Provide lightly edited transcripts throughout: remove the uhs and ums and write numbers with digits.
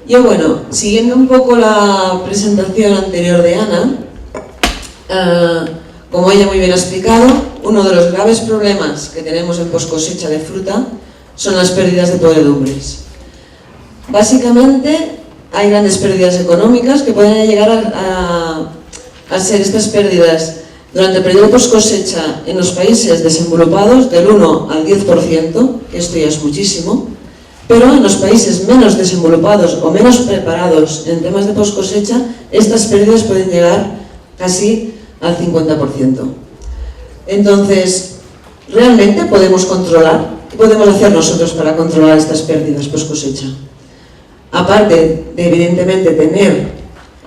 Yo, bueno, siguiendo un poco la presentación anterior de Ana, como ella muy bien ha explicado, uno de los graves problemas que tenemos en post-cosecha de fruta son las pérdidas de podredumbres. Básicamente, hay grandes pérdidas económicas que pueden llegar a ser estas pérdidas durante el periodo post-cosecha en los países desenvolupados del 1 al 10%, que esto ya es muchísimo, pero en los países menos desenvolupados o menos preparados en temas de post-cosecha, estas pérdidas pueden llegar casi al 50%. Entonces, ¿realmente podemos controlar? ¿Qué podemos hacer nosotros para controlar estas pérdidas post-cosecha? Aparte de, evidentemente, tener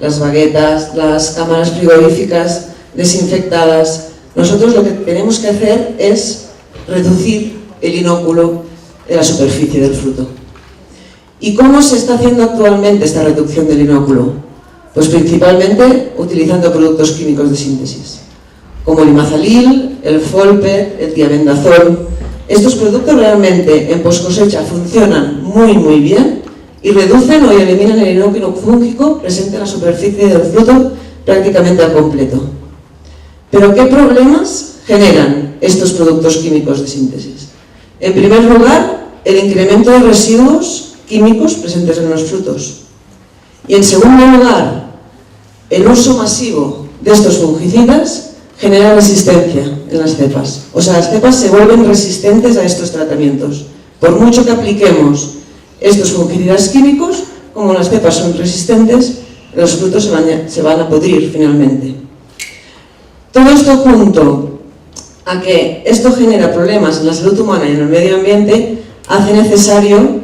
las baguetas, las cámaras frigoríficas desinfectadas, nosotros lo que tenemos que hacer es reducir el inóculo de la superficie del fruto. ¿Y cómo se está haciendo actualmente esta reducción del inóculo? Pues principalmente utilizando productos químicos de síntesis, como el imazalil, el folpet, el tiabendazol. Estos productos realmente en post-cosecha funcionan muy bien y reducen o eliminan el inóculo fúngico presente en la superficie del fruto prácticamente al completo. ¿Pero qué problemas generan estos productos químicos de síntesis? En primer lugar, el incremento de residuos químicos presentes en los frutos. Y en segundo lugar, el uso masivo de estos fungicidas genera resistencia en las cepas. O sea, las cepas se vuelven resistentes a estos tratamientos. Por mucho que apliquemos estos fungicidas químicos, como las cepas son resistentes, los frutos se van a pudrir finalmente. Todo esto junto a que esto genera problemas en la salud humana y en el medio ambiente, hace necesario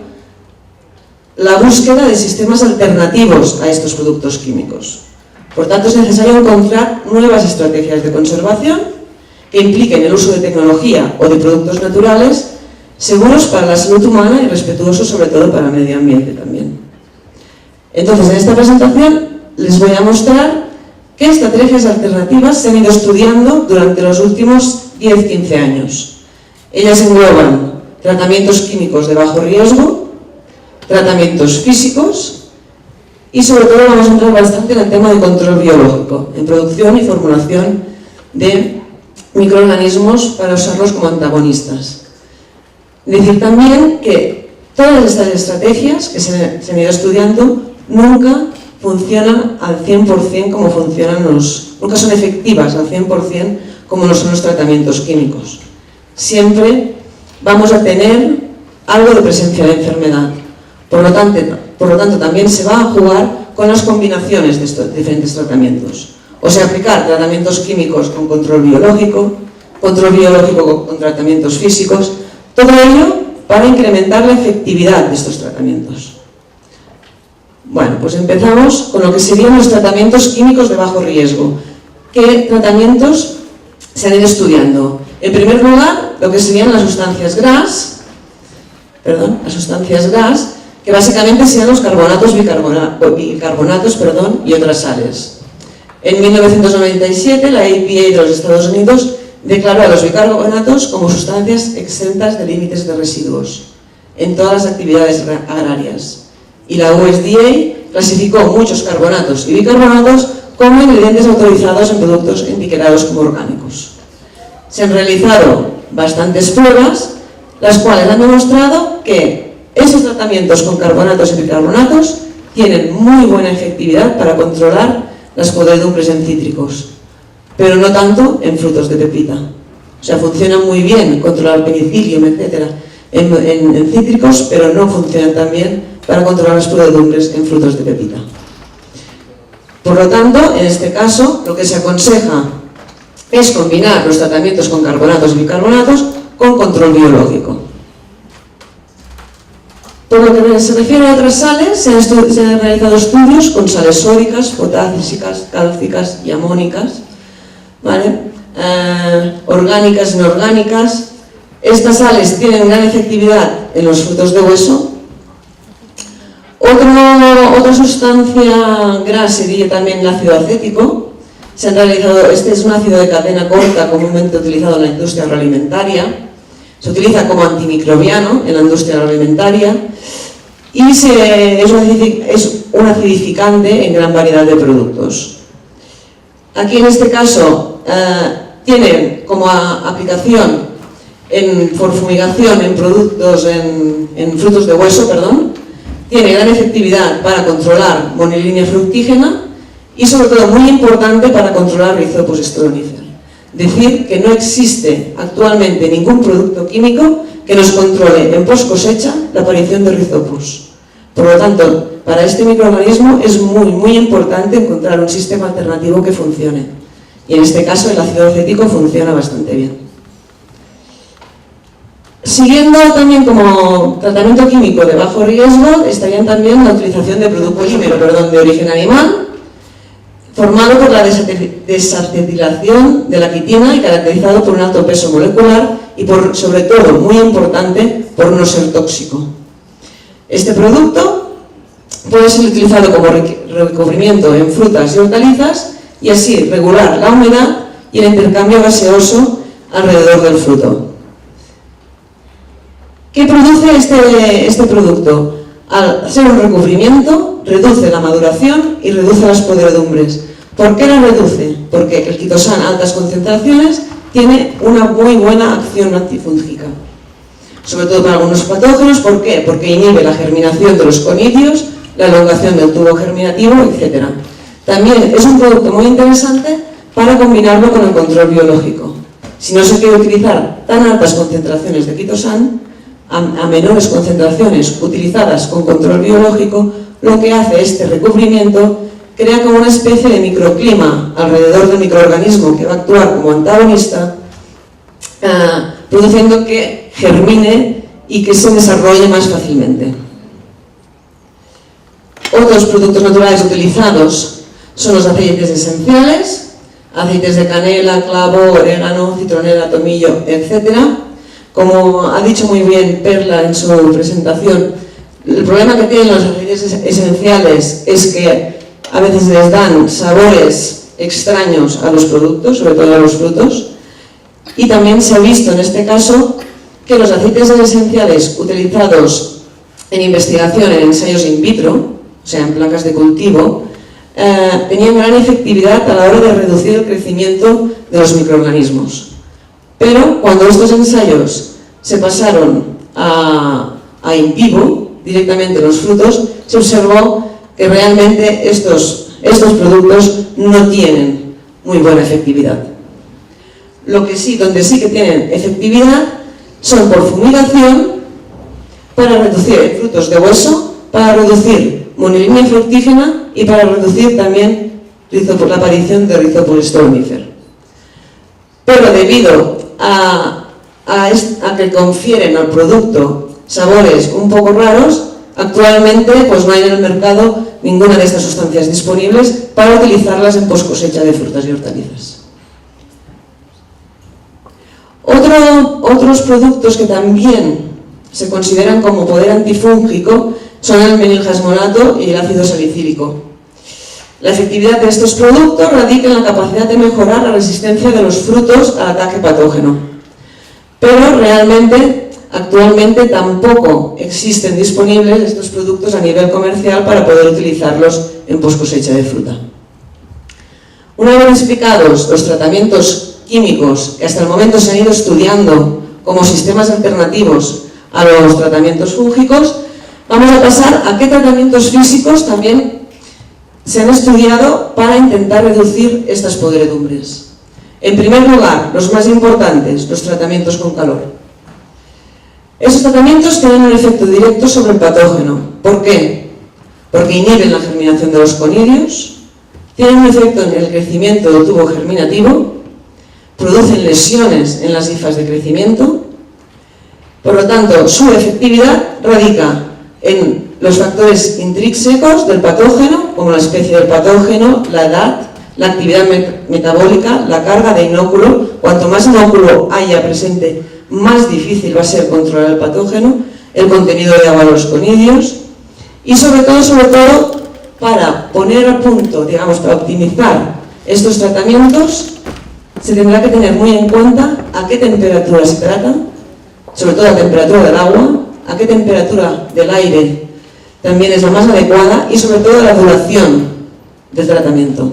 la búsqueda de sistemas alternativos a estos productos químicos. Por tanto, es necesario encontrar nuevas estrategias de conservación que impliquen el uso de tecnología o de productos naturales seguros para la salud humana y respetuosos sobre todo para el medio ambiente también. Entonces, en esta presentación les voy a mostrar qué estrategias alternativas se han ido estudiando durante los últimos 10-15 años. Ellas engloban tratamientos químicos de bajo riesgo, tratamientos físicos y sobre todo vamos a entrar bastante en el tema de control biológico, en producción y formulación de microorganismos para usarlos como antagonistas. Decir también que todas estas estrategias que se han ido estudiando nunca funcionan al 100% como funcionan nunca son efectivas al 100% como no son los tratamientos químicos. Siempre vamos a tener algo de presencia de enfermedad. Por lo tanto, también se va a jugar con las combinaciones de estos diferentes tratamientos. O sea, aplicar tratamientos químicos con control biológico con tratamientos físicos, todo ello para incrementar la efectividad de estos tratamientos. Bueno, pues empezamos con lo que serían los tratamientos químicos de bajo riesgo. ¿Qué tratamientos se han ido estudiando? En primer lugar, lo que serían las sustancias GRAS, que básicamente serían los carbonatos, bicarbonatos y otras sales. En 1997, la EPA de los Estados Unidos declaró a los bicarbonatos como sustancias exentas de límites de residuos en todas las actividades agrarias. Y la USDA clasificó muchos carbonatos y bicarbonatos como ingredientes autorizados en productos etiquetados como orgánicos. Se han realizado bastantes pruebas, las cuales han demostrado que estos tratamientos con carbonatos y bicarbonatos tienen muy buena efectividad para controlar las podredumbres en cítricos, pero no tanto en frutos de pepita. O sea, funcionan muy bien controlar penicillium, etc. en cítricos, pero no funcionan tan bien para controlar las podredumbres en frutos de pepita. Por lo tanto, en este caso, lo que se aconseja es combinar los tratamientos con carbonatos y bicarbonatos con control biológico. Por lo que se refiere a otras sales, se han realizado estudios con sales sódicas, potásicas, cálcicas y amónicas, ¿vale? Orgánicas y inorgánicas. Estas sales tienen gran efectividad en los frutos de hueso. Otra sustancia GRAS sería también el ácido acético. Se han realizado, este es un ácido de cadena corta comúnmente utilizado en la industria agroalimentaria. Se utiliza como antimicrobiano en la industria agroalimentaria y es un acidificante en gran variedad de productos. Aquí en este caso tiene como aplicación por fumigación en productos, en frutos de hueso, tiene gran efectividad para controlar monilinia fructígena y sobre todo muy importante para controlar Rhizopus stolonifer. Decir que no existe actualmente ningún producto químico que nos controle en post cosecha la aparición de Rhizopus. Por lo tanto, para este microorganismo es muy importante encontrar un sistema alternativo que funcione. Y en este caso el ácido acético funciona bastante bien. Siguiendo también como tratamiento químico de bajo riesgo, estarían también la utilización de polímero de origen animal, formado por la desacetilación de la quitina y caracterizado por un alto peso molecular y por, sobre todo, muy importante, por no ser tóxico. Este producto puede ser utilizado como recubrimiento en frutas y hortalizas y así regular la humedad y el intercambio gaseoso alrededor del fruto. ¿Qué produce este producto? Al ser un recubrimiento, reduce la maduración y reduce las podredumbres. ¿Por qué la reduce? Porque el quitosan a altas concentraciones tiene una muy buena acción antifúngica. Sobre todo para algunos patógenos. ¿Por qué? Porque inhibe la germinación de los conidios, la elongación del tubo germinativo, etc. También es un producto muy interesante para combinarlo con el control biológico. Si no se quiere utilizar tan altas concentraciones de quitosan, a menores concentraciones utilizadas con control biológico, lo que hace este recubrimiento crea como una especie de microclima alrededor del microorganismo que va a actuar como antagonista, produciendo que germine y que se desarrolle más fácilmente. Otros productos naturales utilizados son los aceites esenciales, aceites de canela, clavo, orégano, citronela, tomillo, etc. Como ha dicho muy bien Perla en su presentación, el problema que tienen los aceites esenciales es que a veces les dan sabores extraños a los productos, sobre todo a los frutos, y también se ha visto en este caso que los aceites esenciales utilizados en investigación en ensayos in vitro, o sea, en placas de cultivo, tenían gran efectividad a la hora de reducir el crecimiento de los microorganismos. Pero cuando estos ensayos se pasaron a in vivo, directamente en los frutos, se observó que realmente estos productos no tienen muy buena efectividad. Donde sí que tienen efectividad son por fumigación, para reducir en frutos de hueso, para reducir monilinia fructígena y para reducir también la aparición de Rhizopus stolonifer. Pero debido a que confieren al producto sabores un poco raros, actualmente pues no hay en el mercado ninguna de estas sustancias disponibles para utilizarlas en post cosecha de frutas y hortalizas. Otros productos que también se consideran como poder antifúngico son el menilhasmonato y el ácido salicílico. La efectividad de estos productos radica en la capacidad de mejorar la resistencia de los frutos al ataque patógeno. Pero realmente, actualmente tampoco existen disponibles estos productos a nivel comercial para poder utilizarlos en post cosecha de fruta. Una vez explicados los tratamientos químicos que hasta el momento se han ido estudiando como sistemas alternativos a los tratamientos fúngicos, vamos a pasar a qué tratamientos físicos también se han estudiado para intentar reducir estas podredumbres. En primer lugar, los más importantes, los tratamientos con calor. Estos tratamientos tienen un efecto directo sobre el patógeno. ¿Por qué? Porque inhiben la germinación de los conidios, tienen un efecto en el crecimiento del tubo germinativo, producen lesiones en las hifas de crecimiento. Por lo tanto, su efectividad radica en los factores intrínsecos del patógeno, como la especie del patógeno, la edad, la actividad metabólica, la carga de inóculo. Cuanto más inóculo haya presente, más difícil va a ser controlar el patógeno, el contenido de agua de los conidios y sobre todo, para poner a punto, para optimizar estos tratamientos, se tendrá que tener muy en cuenta a qué temperatura se trata, sobre todo la temperatura del agua, a qué temperatura del aire también es la más adecuada y sobre todo la duración del tratamiento.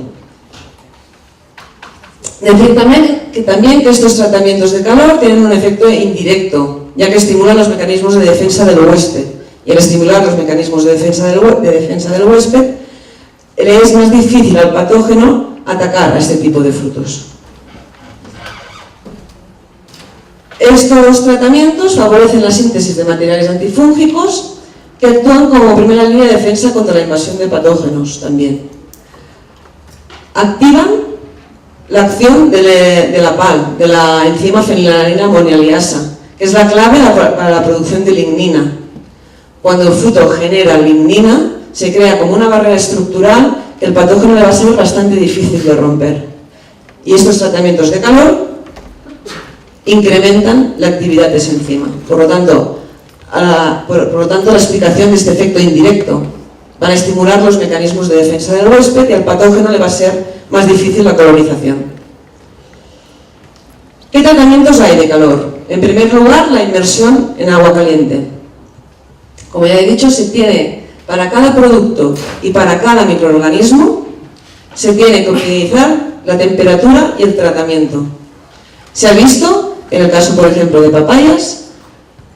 Decir también que estos tratamientos de calor tienen un efecto indirecto, ya que estimulan los mecanismos de defensa del huésped. Y al estimular los mecanismos de defensa del huésped, le es más difícil al patógeno atacar a este tipo de frutos. Estos tratamientos favorecen la síntesis de materiales antifúngicos que actúan como primera línea de defensa contra la invasión de patógenos también. Activan la acción de la PAL, de la enzima fenilalanina amonialiasa, que es la clave para la producción de lignina. Cuando el fruto genera lignina, se crea como una barrera estructural que el patógeno le va a ser bastante difícil de romper. Y estos tratamientos de calor incrementan la actividad de esa enzima. Por lo tanto, la explicación de este efecto indirecto van a estimular los mecanismos de defensa del huésped y al patógeno le va a ser más difícil la colonización. ¿Qué tratamientos hay de calor? En primer lugar, la inmersión en agua caliente. Como ya he dicho, se tiene para cada producto y para cada microorganismo, se tiene que optimizar la temperatura y el tratamiento. Se ha visto, en el caso por ejemplo de papayas,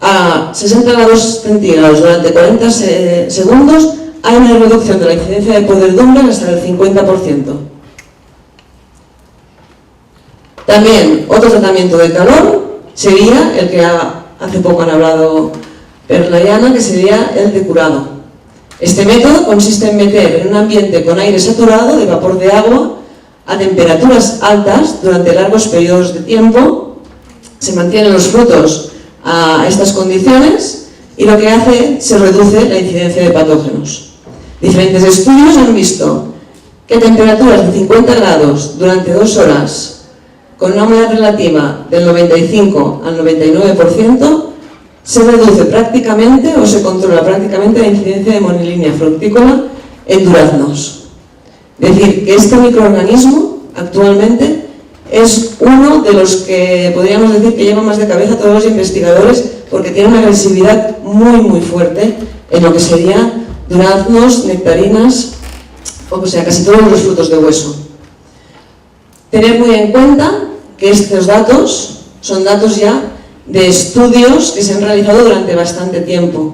a 60 grados centígrados durante 40 segundos hay una reducción de la incidencia de podredumbre hasta el 50%. También otro tratamiento de calor sería el que hace poco han hablado Perla y Ana, que sería el de curado. Este método consiste en meter en un ambiente con aire saturado de vapor de agua a temperaturas altas durante largos periodos de tiempo. Se mantienen los frutos a estas condiciones y lo que hace, se reduce la incidencia de patógenos. Diferentes estudios han visto que temperaturas de 50 grados durante 2 horas con una humedad relativa del 95 al 99%, se reduce prácticamente o se controla prácticamente la incidencia de monilinia fructícola en duraznos. Es decir, que este microorganismo actualmente es uno de los que podríamos decir que lleva más de cabeza a todos los investigadores porque tiene una agresividad muy fuerte en lo que sería duraznos, nectarinas, o sea, casi todos los frutos de hueso. Tener muy en cuenta que estos datos son datos ya de estudios que se han realizado durante bastante tiempo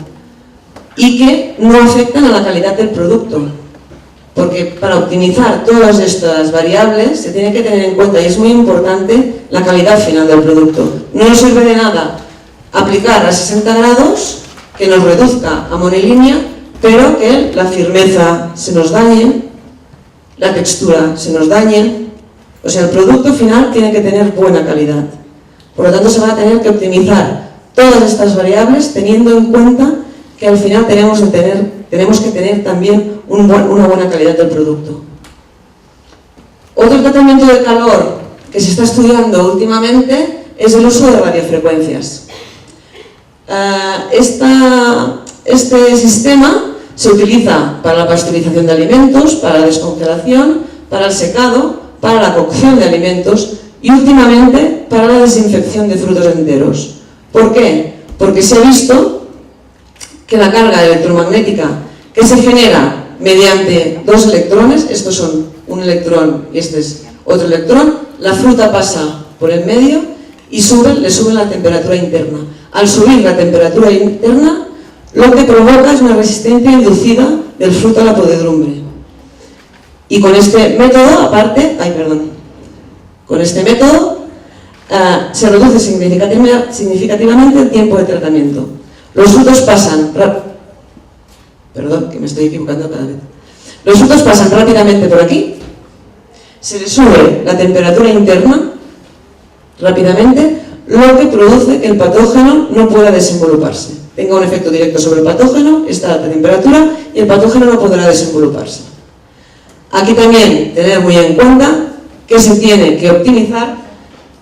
y que no afectan a la calidad del producto, porque para optimizar todas estas variables se tiene que tener en cuenta, y es muy importante, la calidad final del producto. No nos sirve de nada aplicar a 60 grados que nos reduzca a monilinia, pero que la firmeza se nos dañe, la textura se nos dañe. O sea, el producto final tiene que tener buena calidad. Por lo tanto, se van a tener que optimizar todas estas variables teniendo en cuenta que al final tenemos que tener también una buena calidad del producto. Otro tratamiento de calor que se está estudiando últimamente es el uso de radiofrecuencias. Este sistema se utiliza para la pasteurización de alimentos, para la descongelación, para el secado, para la cocción de alimentos y últimamente para la desinfección de frutos enteros. ¿Por qué? Porque se ha visto que la carga electromagnética que se genera mediante 2 electrones, estos son un electrón y este es otro electrón, la fruta pasa por el medio y le sube la temperatura interna. Al subir la temperatura interna, lo que provoca es una resistencia inducida del fruto a la podredumbre. Y con este método, se reduce significativamente el tiempo de tratamiento. Los frutos pasan rápidamente por aquí, se le sube la temperatura interna rápidamente, lo que produce que el patógeno no pueda desenvoluparse. Tenga un efecto directo sobre el patógeno, esta alta temperatura, y el patógeno no podrá desenvoluparse. Aquí también tener muy en cuenta que se tiene que optimizar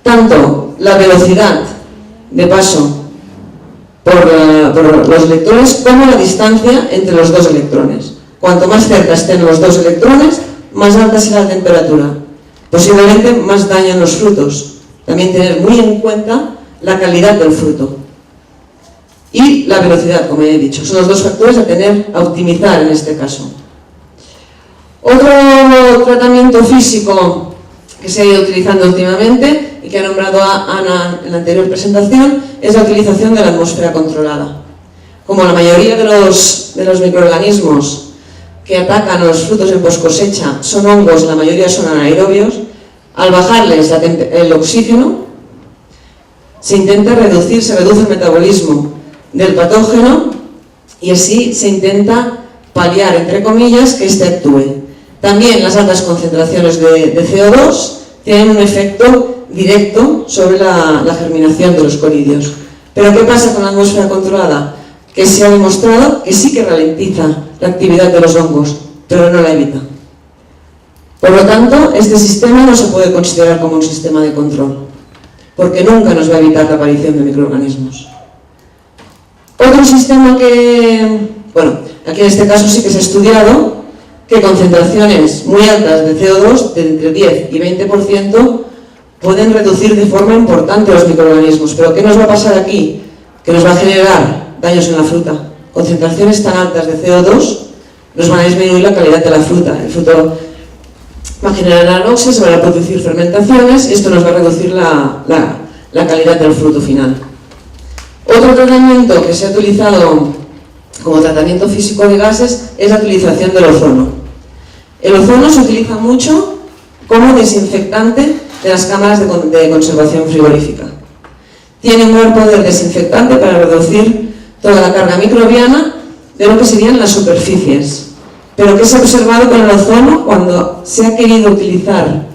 tanto la velocidad de paso por los electrones como la distancia entre los 2 electrones. Cuanto más cerca estén los 2 electrones, más alta será la temperatura. Posiblemente más daño en los frutos. También tener muy en cuenta la calidad del fruto. y la velocidad, como ya he dicho. Son los dos factores a optimizar en este caso. Otro tratamiento físico que se ha ido utilizando últimamente y que ha nombrado Ana en la anterior presentación es la utilización de la atmósfera controlada. Como la mayoría de los microorganismos que atacan a los frutos en post-cosecha son hongos, la mayoría son anaerobios, al bajarles el oxígeno se reduce el metabolismo del patógeno y así se intenta paliar, entre comillas, que éste actúe. También las altas concentraciones de CO2 tienen un efecto directo sobre la germinación de los coridios. Pero ¿qué pasa con la atmósfera controlada? Que se ha demostrado que sí que ralentiza la actividad de los hongos, pero no la evita. Por lo tanto, este sistema no se puede considerar como un sistema de control, porque nunca nos va a evitar la aparición de microorganismos. Otro sistema aquí en este caso sí que se ha estudiado que concentraciones muy altas de CO2, de entre 10 y 20%, pueden reducir de forma importante los microorganismos. ¿Pero qué nos va a pasar aquí? Que nos va a generar daños en la fruta. Concentraciones tan altas de CO2 nos van a disminuir la calidad de la fruta. El fruto va a generar anoxia, se van a producir fermentaciones y esto nos va a reducir la calidad del fruto final. Otro tratamiento que se ha utilizado como tratamiento físico de gases es la utilización del ozono. El ozono se utiliza mucho como desinfectante de las cámaras de conservación frigorífica. Tiene un gran poder desinfectante para reducir toda la carga microbiana de lo que serían las superficies. Pero ¿qué se ha observado con el ozono cuando se ha querido utilizar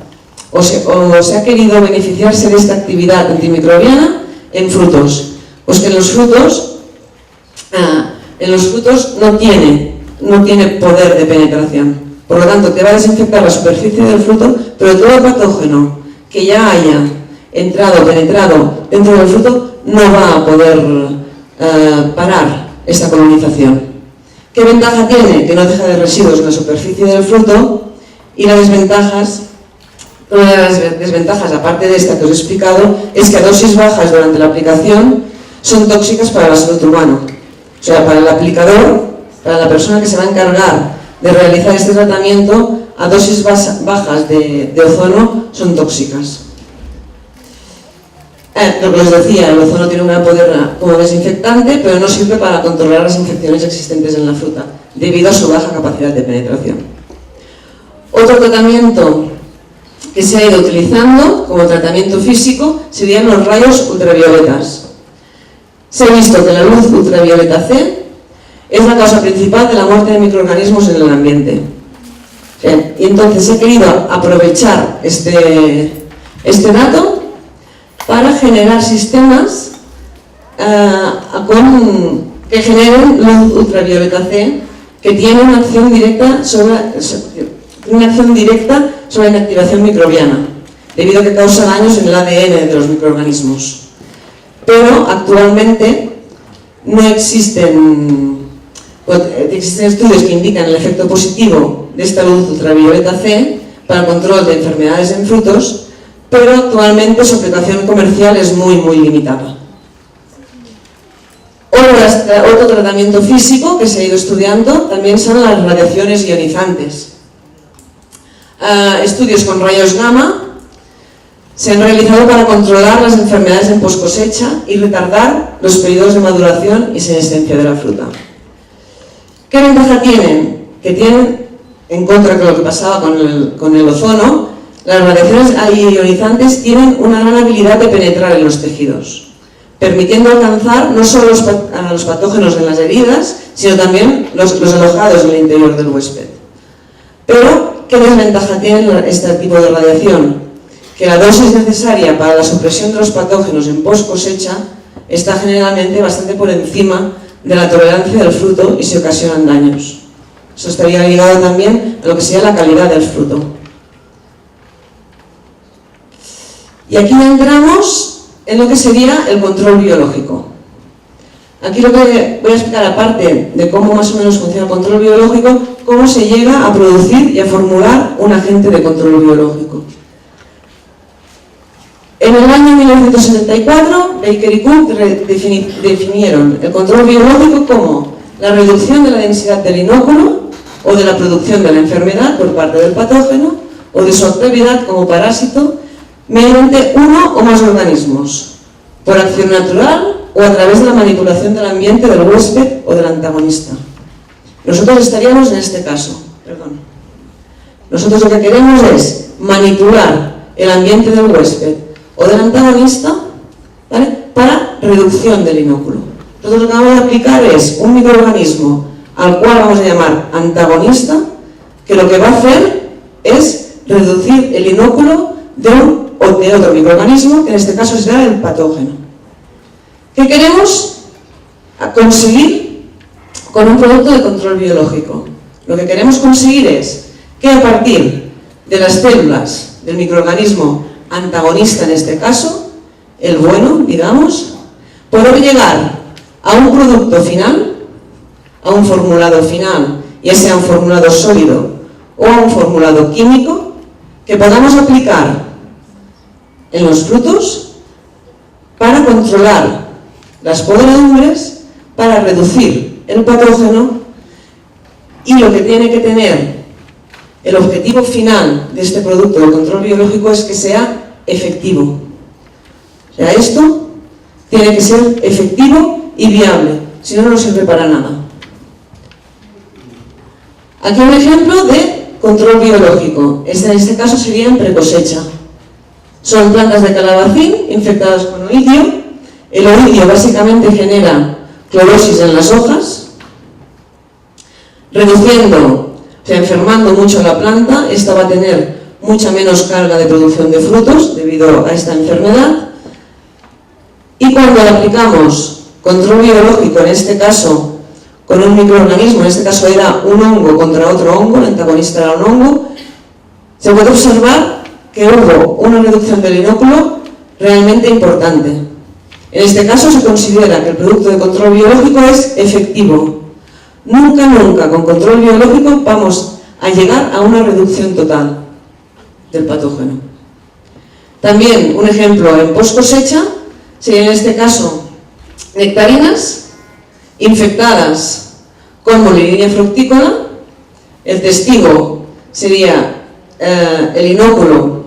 o se ha querido beneficiarse de esta actividad antimicrobiana en frutos? Pues que en los frutos no tiene poder de penetración. Por lo tanto, te va a desinfectar la superficie del fruto, pero todo el patógeno que ya haya entrado o penetrado dentro del fruto no va a poder parar esta colonización. ¿Qué ventaja tiene? Que no deja de residuos en la superficie del fruto y una de las desventajas, aparte de esta que os he explicado, es que a dosis bajas durante la aplicación son tóxicas para la salud humana. O sea, para el aplicador, para la persona que se va a encargar de realizar este tratamiento, a dosis bajas de ozono son tóxicas. Lo que les decía, el ozono tiene un gran poder como desinfectante, pero no sirve para controlar las infecciones existentes en la fruta, debido a su baja capacidad de penetración. Otro tratamiento que se ha ido utilizando como tratamiento físico serían los rayos ultravioletas. Se ha visto que la luz ultravioleta C es la causa principal de la muerte de microorganismos en el ambiente. Y entonces se ha querido aprovechar este dato para generar sistemas que generen luz ultravioleta C que tiene una acción directa sobre la inactivación microbiana, debido a que causa daños en el ADN de los microorganismos. Pero actualmente no existen estudios que indican el efecto positivo de esta luz ultravioleta C para el control de enfermedades en frutos, pero actualmente su aplicación comercial es muy limitada. Otro tratamiento físico que se ha ido estudiando también son las radiaciones ionizantes. Estudios con rayos gamma se han realizado para controlar las enfermedades en post-cosecha y retardar los periodos de maduración y senescencia de la fruta. ¿Qué ventaja tienen? Que tienen, en contra de lo que pasaba con el ozono, las radiaciones ionizantes tienen una gran habilidad de penetrar en los tejidos, permitiendo alcanzar no solo a los patógenos en las heridas, sino también los alojados en el interior del huésped. Pero, ¿qué desventaja tiene este tipo de radiación? Que la dosis necesaria para la supresión de los patógenos en post-cosecha está generalmente bastante por encima de la tolerancia del fruto y se ocasionan daños. Eso estaría ligado también a lo que sería la calidad del fruto. Y aquí entramos en lo que sería el control biológico. Aquí lo que voy a explicar, aparte de cómo más o menos funciona el control biológico, cómo se llega a producir y a formular un agente de control biológico. En el año 1974, Baker y Cook definieron el control biológico como la reducción de la densidad del inóculo o de la producción de la enfermedad por parte del patógeno o de su actividad como parásito mediante uno o más organismos, por acción natural o a través de la manipulación del ambiente del huésped o del antagonista. Nosotros estaríamos en este caso. Nosotros lo que queremos es manipular el ambiente del huésped o del antagonista, ¿vale?, para reducción del inóculo. Nosotros lo que vamos a aplicar es un microorganismo al cual vamos a llamar antagonista, que lo que va a hacer es reducir el inóculo de un o de otro microorganismo, que en este caso será el patógeno. ¿Qué queremos conseguir con un producto de control biológico? Lo que queremos conseguir es que a partir de las células del microorganismo antagonista, en este caso, el bueno, digamos, poder llegar a un producto final, a un formulado final, ya sea un formulado sólido o a un formulado químico, que podamos aplicar en los frutos para controlar las podredumbres, para reducir el patógeno, y lo que tiene que tener el objetivo final de este producto de control biológico es que sea efectivo. O sea, esto tiene que ser efectivo y viable, si no, no sirve para nada. Aquí un ejemplo de control biológico. En este caso sería en precosecha. Son plantas de calabacín infectadas con oidio. El oidio básicamente genera clorosis en las hojas, reduciendo, o sea, enfermando mucho la planta. Esta va a tener mucha menos carga de producción de frutos debido a esta enfermedad. Y cuando le aplicamos control biológico, en este caso con un microorganismo, en este caso era un hongo contra otro hongo, el antagonista era un hongo, se puede observar que hubo una reducción del inóculo realmente importante. En este caso se considera que el producto de control biológico es efectivo. Nunca, nunca con control biológico vamos a llegar a una reducción total del patógeno. También un ejemplo en post cosecha sería en este caso nectarinas infectadas con Mollinia fructícola. El testigo sería el inóculo,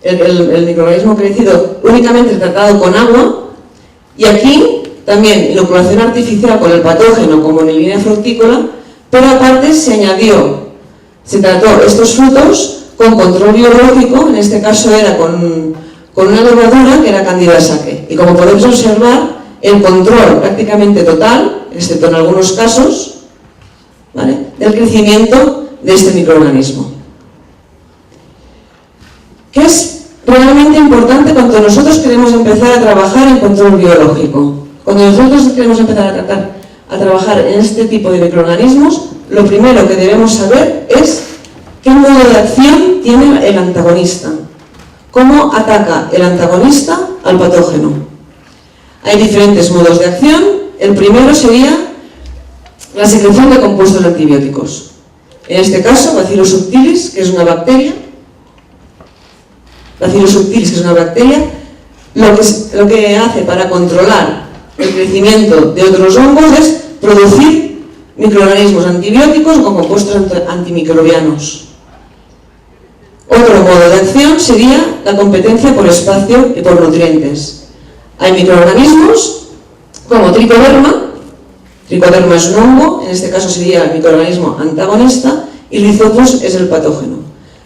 el microorganismo crecido únicamente tratado con agua, y aquí también inoculación artificial con el patógeno como Mollinia fructícola, pero aparte se trató estos frutos con control biológico. En este caso era con una levadura que era Candida saque, y como podemos observar, el control prácticamente total, excepto en algunos casos, ¿vale?, del crecimiento de este microorganismo. ¿Qué es realmente importante cuando nosotros queremos empezar a trabajar en control biológico? Cuando nosotros queremos empezar a trabajar en este tipo de microorganismos, lo primero que debemos saber es qué modo de acción tiene el antagonista, cómo ataca el antagonista al patógeno. Hay diferentes modos de acción. El primero sería la secreción de compuestos antibióticos. En este caso, Bacillus subtilis, que es una bacteria. Bacillus subtilis, que es una bacteria, lo que hace para controlar el crecimiento de otros hongos es producir microorganismos antibióticos con compuestos antimicrobianos. Otro modo de acción sería la competencia por espacio y por nutrientes. Hay microorganismos como Trichoderma. Trichoderma es un hongo, en este caso sería el microorganismo antagonista, y Rhizopus es el patógeno.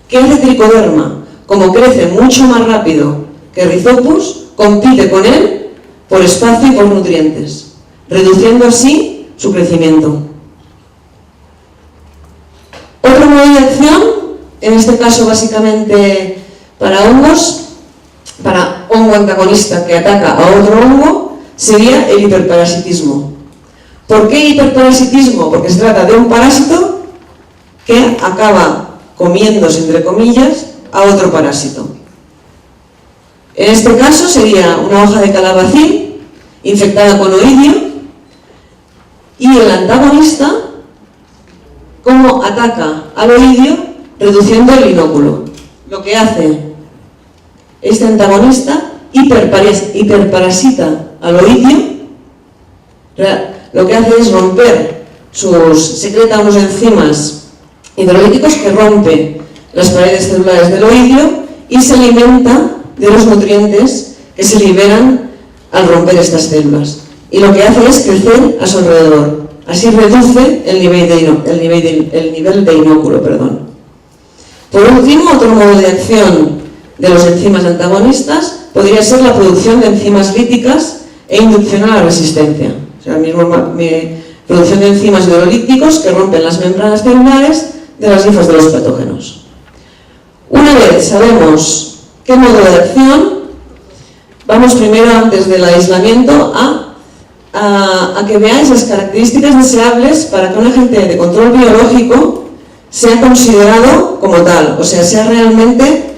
¿Qué hace Trichoderma? Como crece mucho más rápido que Rhizopus, compite con él por espacio y por nutrientes, reduciendo así su crecimiento. Otro modo de acción, en este caso básicamente para hongos, para hongo antagonista que ataca a otro hongo, sería el hiperparasitismo. ¿Por qué hiperparasitismo? Porque se trata de un parásito que acaba comiéndose, entre comillas, a otro parásito. En este caso sería una hoja de calabacín infectada con oidio, y el antagonista, ¿cómo ataca al oidio? Reduciendo el inóculo. Lo que hace Este antagonista hiperparasita al oidio, lo que hace es secreta unos enzimas hidrolíticos que rompe las paredes celulares del oidio y se alimenta de los nutrientes que se liberan al romper estas células. Y lo que hace es crecer a su alrededor. Así reduce el nivel de inóculo. Por último, otro modo de acción de los enzimas antagonistas podría ser la producción de enzimas líticas e inducción a la resistencia. O sea, producción de enzimas hidrolíticos que rompen las membranas celulares de las linfas de los patógenos. Una vez sabemos qué modo de acción, vamos primero, antes del aislamiento, a que veáis las características deseables para que un agente de control biológico sea considerado como tal, o sea, sea realmente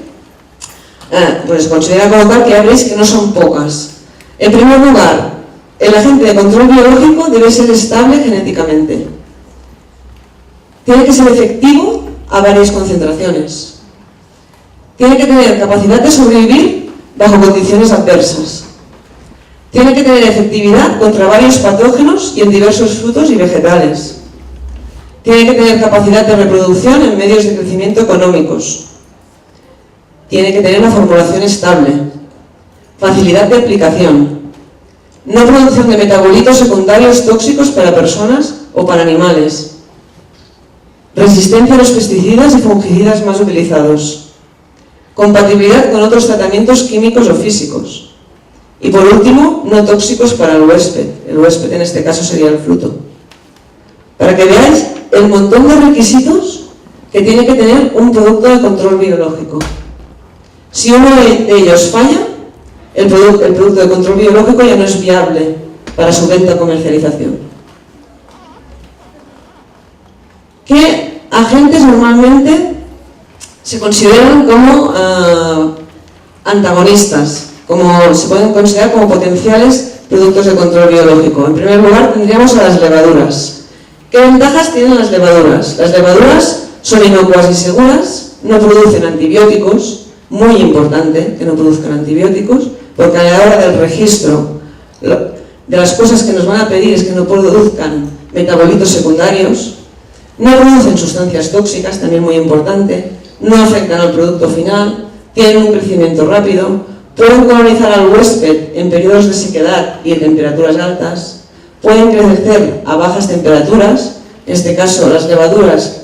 considerado como tal, que ya veréis que no son pocas. En primer lugar, el agente de control biológico debe ser estable genéticamente. Tiene que ser efectivo a varias concentraciones. Tiene que tener capacidad de sobrevivir bajo condiciones adversas. Tiene que tener efectividad contra varios patógenos y en diversos frutos y vegetales. Tiene que tener capacidad de reproducción en medios de crecimiento económicos. Tiene que tener una formulación estable. Facilidad de aplicación. No producción de metabolitos secundarios tóxicos para personas o para animales. Resistencia a los pesticidas y fungicidas más utilizados. Compatibilidad con otros tratamientos químicos o físicos. Y por último, no tóxicos para el huésped. El huésped en este caso sería el fruto. Para que veáis el montón de requisitos que tiene que tener un producto de control biológico. Si uno de ellos falla, el producto de control biológico ya no es viable para su venta o comercialización. ¿Qué agentes normalmente se consideran como antagonistas? Se pueden considerar como potenciales productos de control biológico. En primer lugar, tendríamos a las levaduras. ¿Qué ventajas tienen las levaduras? Las levaduras son inocuas y seguras, no producen antibióticos, muy importante que no produzcan antibióticos, porque a la hora del registro de las cosas que nos van a pedir es que no produzcan metabolitos secundarios, no producen sustancias tóxicas, también muy importante, no afectan al producto final, tienen un crecimiento rápido, pueden colonizar al huésped en periodos de sequedad y en temperaturas altas, pueden crecer a bajas temperaturas, en este caso las levaduras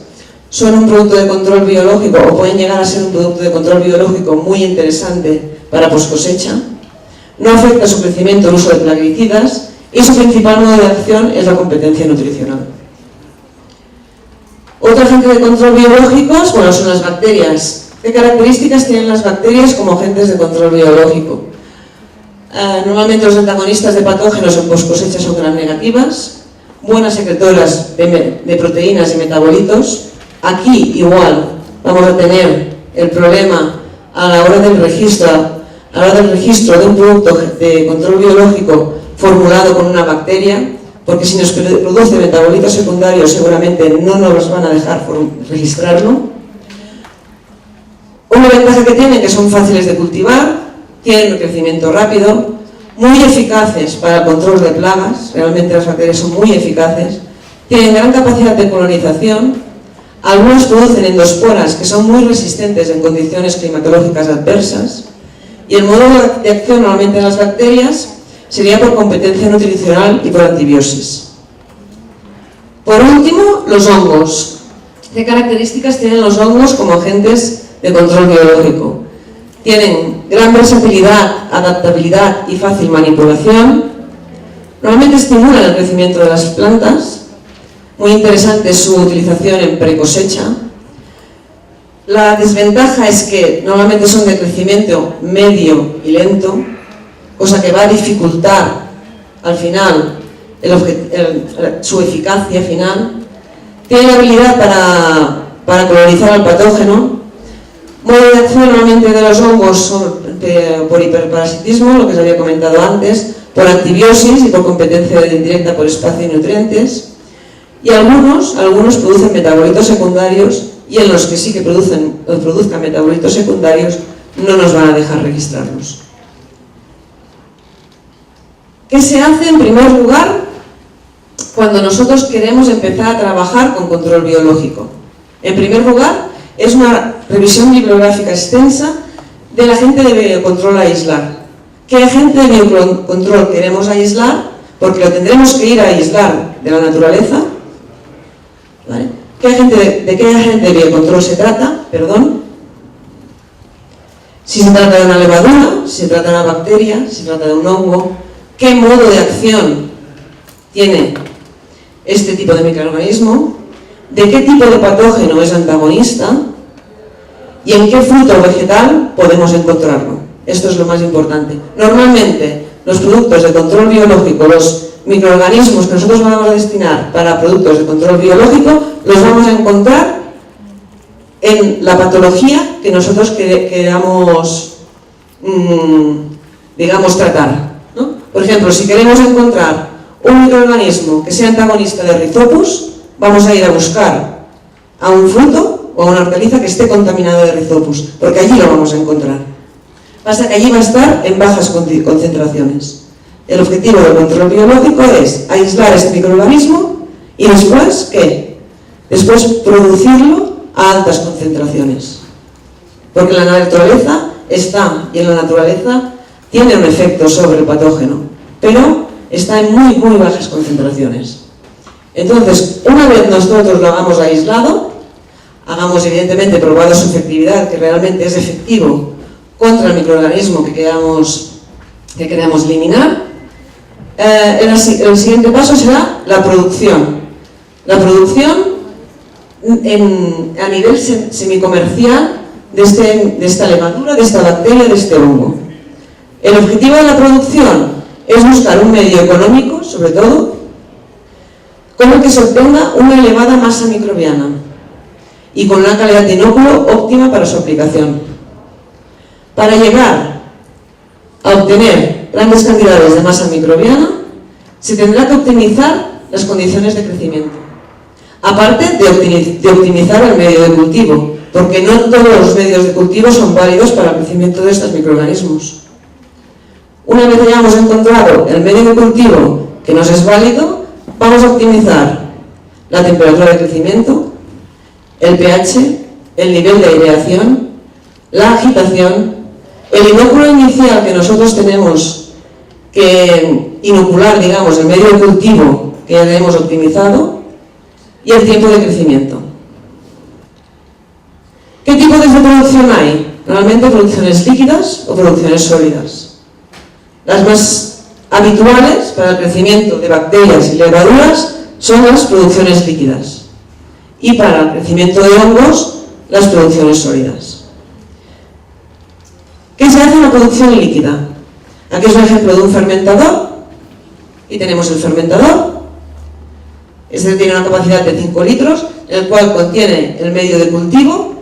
son un producto de control biológico o pueden llegar a ser un producto de control biológico muy interesante para post cosecha, no afecta su crecimiento el uso de plaguicidas y su principal modo de acción es la competencia nutricional. Otro agente de control biológicos, son las bacterias. ¿Qué características tienen las bacterias como agentes de control biológico? Normalmente los antagonistas de patógenos en post cosecha son gram negativas, buenas secretoras de proteínas y metabolitos. Aquí igual vamos a tener el problema a la hora del registro de un producto de control biológico formulado con una bacteria, porque si nos produce metabolitos secundarios seguramente no nos van a dejar registrarlo. Una ventaja que tienen que son fáciles de cultivar, tienen un crecimiento rápido, muy eficaces para el control de plagas, realmente las bacterias son muy eficaces, tienen gran capacidad de colonización, algunos producen endosporas que son muy resistentes en condiciones climatológicas adversas, y el modo de acción normalmente de las bacterias sería por competencia nutricional y por antibiosis. Por último, los hongos. ¿Qué características tienen los hongos como agentes de control biológico? Tienen gran versatilidad, adaptabilidad y fácil manipulación. Normalmente estimulan el crecimiento de las plantas. Muy interesante su utilización en precosecha. La desventaja es que normalmente son de crecimiento medio y lento, cosa que va a dificultar al final su eficacia final. Tienen habilidad para colonizar al patógeno. Modo de acción normalmente de los hongos son por hiperparasitismo, lo que os había comentado antes, por antibiosis y por competencia indirecta por espacio y nutrientes. Y algunos producen metabolitos secundarios, y en los que sí que produzcan metabolitos secundarios no nos van a dejar registrarnos. ¿Qué se hace en primer lugar cuando nosotros queremos empezar a trabajar con control biológico? En primer lugar, es una revisión bibliográfica extensa del agente de biocontrol a aislar. ¿Qué agente de biocontrol queremos aislar? Porque lo tendremos que ir a aislar de la naturaleza. ¿Vale? ¿De qué agente de biocontrol se trata? Perdón. Si se trata de una levadura, si se trata de una bacteria, si se trata de un hongo, ¿qué modo de acción tiene este tipo de microorganismo? ¿De qué tipo de patógeno es antagonista? ¿Y en qué fruto vegetal podemos encontrarlo? Esto es lo más importante. Normalmente, los productos de control biológico, los microorganismos que nosotros vamos a destinar para productos de control biológico, los vamos a encontrar en la patología que nosotros queramos, digamos, tratar, ¿no? Por ejemplo, si queremos encontrar un microorganismo que sea antagonista de Rhizopus, vamos a ir a buscar a un fruto o a una hortaliza que esté contaminado de Rhizopus, porque allí lo vamos a encontrar. Pasa que allí va a estar en bajas concentraciones. El objetivo del control biológico es aislar este microorganismo y después, ¿qué? Después producirlo a altas concentraciones. Porque la naturaleza está, y en la naturaleza tiene un efecto sobre el patógeno, pero está en muy, muy bajas concentraciones. Entonces, una vez nosotros lo hagamos aislado, hagamos evidentemente probado su efectividad, que realmente es efectivo contra el microorganismo que queramos eliminar, el siguiente paso será la producción. La producción a nivel semicomercial de esta levadura, de esta bacteria, de este hongo. El objetivo de la producción es buscar un medio económico, sobre todo, con el que se obtenga una elevada masa microbiana y con una calidad de inóculo óptima para su aplicación. Para llegar a obtener grandes cantidades de masa microbiana, se tendrá que optimizar las condiciones de crecimiento. Aparte de optimizar el medio de cultivo, porque no todos los medios de cultivo son válidos para el crecimiento de estos microorganismos. Una vez hayamos encontrado el medio de cultivo que nos es válido, vamos a optimizar la temperatura de crecimiento, el pH, el nivel de aireación, la agitación, el inóculo inicial que nosotros tenemos que inocular, digamos, el medio de cultivo que ya hemos optimizado y el tiempo de crecimiento. ¿Qué tipos de producción hay? Normalmente producciones líquidas o producciones sólidas. Las más habituales para el crecimiento de bacterias y levaduras son las producciones líquidas y para el crecimiento de hongos las producciones sólidas. ¿Qué se hace en la producción líquida? Aquí es un ejemplo de un fermentador y tenemos el fermentador. Este tiene una capacidad de 5 litros, el cual contiene el medio de cultivo.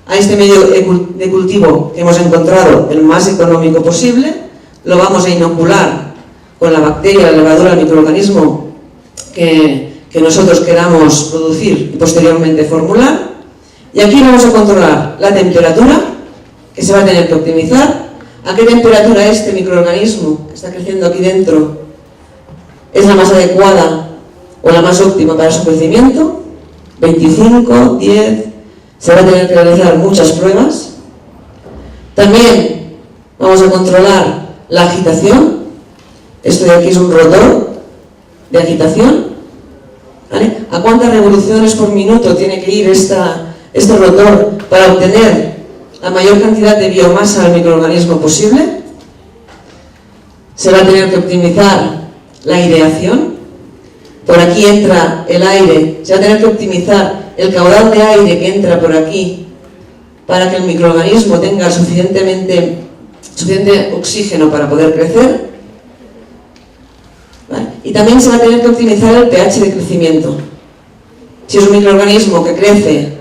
A este medio de cultivo que hemos encontrado el más económico posible, lo vamos a inocular con la bacteria, la levadura, el microorganismo que nosotros queramos producir y posteriormente formular. Y aquí vamos a controlar la temperatura, que se va a tener que optimizar. ¿A qué temperatura este microorganismo que está creciendo aquí dentro es la más adecuada o la más óptima para su crecimiento? 25, 10, se va a tener que realizar muchas pruebas. También vamos a controlar la agitación. Esto de aquí es un rotor de agitación, ¿vale? ¿A cuántas revoluciones por minuto tiene que ir este rotor para obtener la mayor cantidad de biomasa del microorganismo posible? Se va a tener que optimizar la aireación. Por aquí entra el aire, se va a tener que optimizar el caudal de aire que entra por aquí para que el microorganismo tenga suficiente oxígeno para poder crecer, ¿vale? Y también se va a tener que optimizar el pH de crecimiento. Si es un microorganismo que crece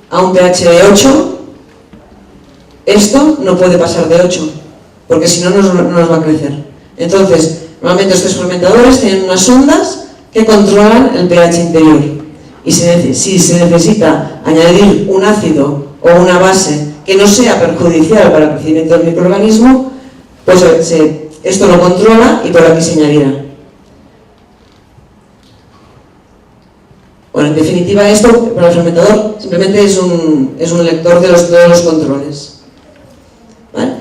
a un pH de 8, esto no puede pasar de 8, porque si no, no nos va a crecer. Entonces, normalmente estos fermentadores tienen unas sondas que controlan el pH interior. Y si se necesita añadir un ácido o una base que no sea perjudicial para el crecimiento del microorganismo, pues esto lo controla y por aquí se añadirá. Bueno, en definitiva, esto para el fermentador simplemente es un lector de todos los controles. ¿Vale?